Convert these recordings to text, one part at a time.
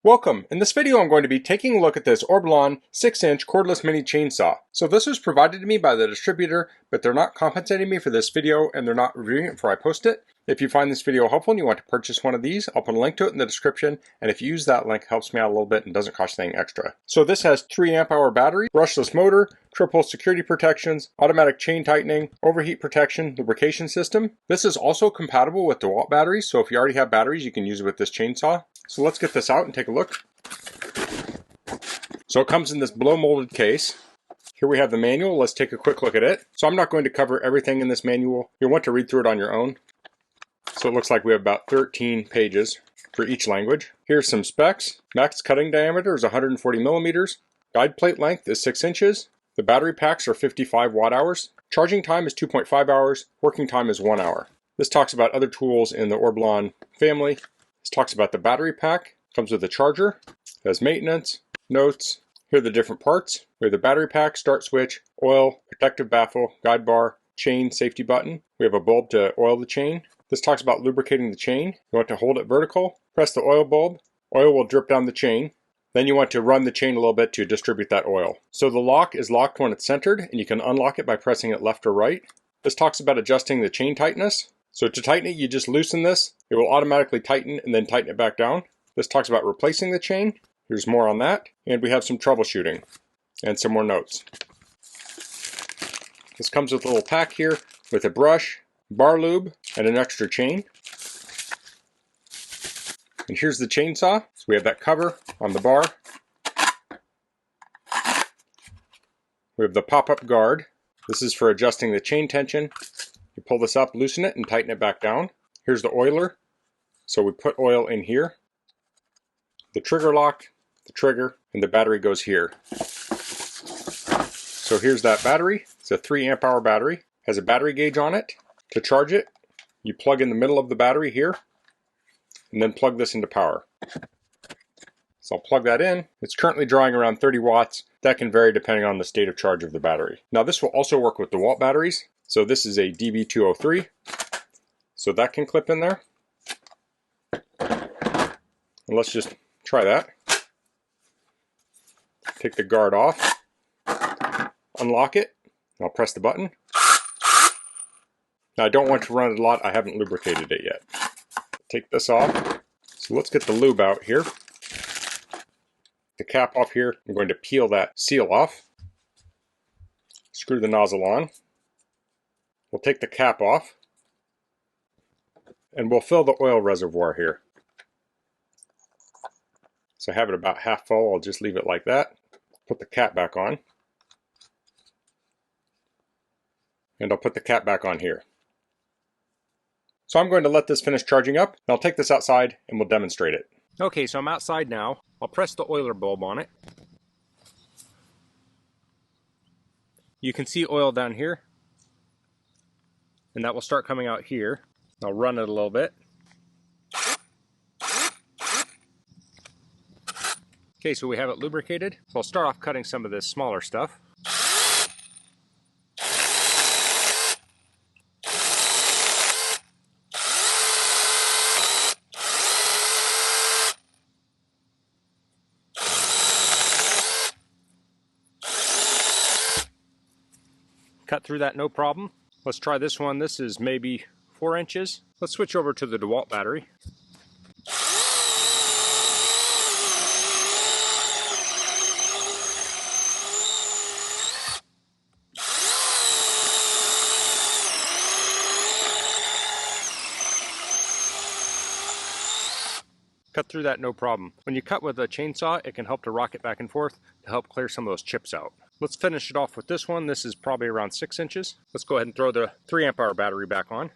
Welcome! In this video I'm going to be taking a look at this ORBLON 6-inch cordless mini chainsaw. So this was provided to me by the distributor, but they're not compensating me for this video and they're not reviewing it before I post it. If you find this video helpful and you want to purchase one of these, I'll put a link to it in the description, and if you use that link, it helps me out a little bit and doesn't cost anything extra. So this has 3 amp hour battery, brushless motor, triple security protections, automatic chain tightening, overheat protection, lubrication system. This is also compatible with DeWalt batteries, so if you already have batteries, you can use it with this chainsaw. So let's get this out and take a look. So it comes in this blow molded case. Here we have the manual. Let's take a quick look at it. So I'm not going to cover everything in this manual. You'll want to read through it on your own. So it looks like we have about 13 pages for each language. Here's some specs. Max cutting diameter is 140 millimeters. Guide plate length is 6 inches. The battery packs are 55 watt hours. Charging time is 2.5 hours. Working time is 1 hour. This talks about other tools in the ORBLON family. This talks about the battery pack. Comes with a charger. It has maintenance, notes. Here are the different parts. We have the battery pack, start switch, oil, protective baffle, guide bar, chain, safety button. We have a bulb to oil the chain. This talks about lubricating the chain. You want to hold it vertical, press the oil bulb, oil will drip down the chain. Then you want to run the chain a little bit to distribute that oil. So the lock is locked when it's centered, and you can unlock it by pressing it left or right. This talks about adjusting the chain tightness. So to tighten it, you just loosen this. It will automatically tighten and then tighten it back down. This talks about replacing the chain. Here's more on that. And we have some troubleshooting and some more notes. This comes with a little pack here with a brush, bar lube, and an extra chain. And here's the chainsaw. So we have that cover on the bar. We have the pop-up guard. This is for adjusting the chain tension. You pull this up, loosen it, and tighten it back down. Here's the oiler. So we put oil in here. The trigger lock, the trigger, and the battery goes here. So here's that battery. It's a 3 amp hour battery. Has a battery gauge on it. To charge it, you plug in the middle of the battery here, and then plug this into power. So I'll plug that in. It's currently drawing around 30 watts. That can vary depending on the state of charge of the battery. Now this will also work with DeWalt batteries. So this is a DB203. So that can clip in there. And let's just try that. Take the guard off. Unlock it. I'll press the button. Now I don't want to run it a lot. I haven't lubricated it yet. Take this off. So let's get the lube out here. The cap off here. I'm going to peel that seal off. Screw the nozzle on. We'll take the cap off. And we'll fill the oil reservoir here. So I have it about half full. I'll just leave it like that. Put the cap back on. And I'll put the cap back on here. So I'm going to let this finish charging up, and I'll take this outside and we'll demonstrate it. Okay, so I'm outside now. I'll press the oiler bulb on it. You can see oil down here, and that will start coming out here. I'll run it a little bit. Okay, so we have it lubricated. So I'll start off cutting some of this smaller stuff. Cut through that no problem. Let's try this one. This is maybe 4 inches. Let's switch over to the DeWalt battery. Cut through that no problem. When you cut with a chainsaw, it can help to rock it back and forth to help clear some of those chips out. Let's finish it off with this one. This is probably around 6 inches. Let's go ahead and throw the 3 amp hour battery back on.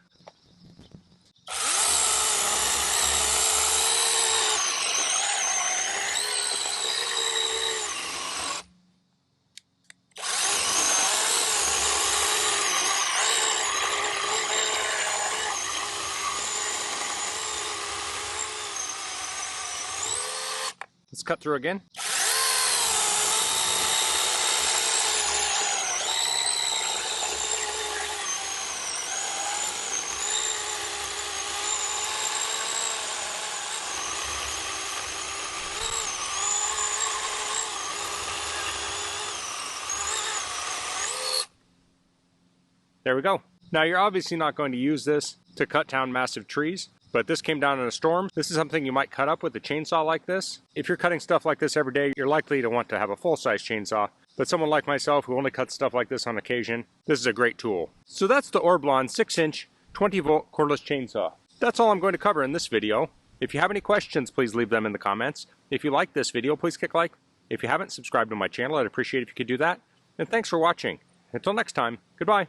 Let's cut through again. There we go. Now you're obviously not going to use this to cut down massive trees, but this came down in a storm. This is something you might cut up with a chainsaw like this. If you're cutting stuff like this every day, you're likely to want to have a full-size chainsaw. But someone like myself who only cuts stuff like this on occasion, this is a great tool. So that's the ORBLON 6-inch 20-volt cordless chainsaw. That's all I'm going to cover in this video. If you have any questions, please leave them in the comments. If you like this video, please click like. If you haven't subscribed to my channel, I'd appreciate it if you could do that. And thanks for watching. Until next time, goodbye.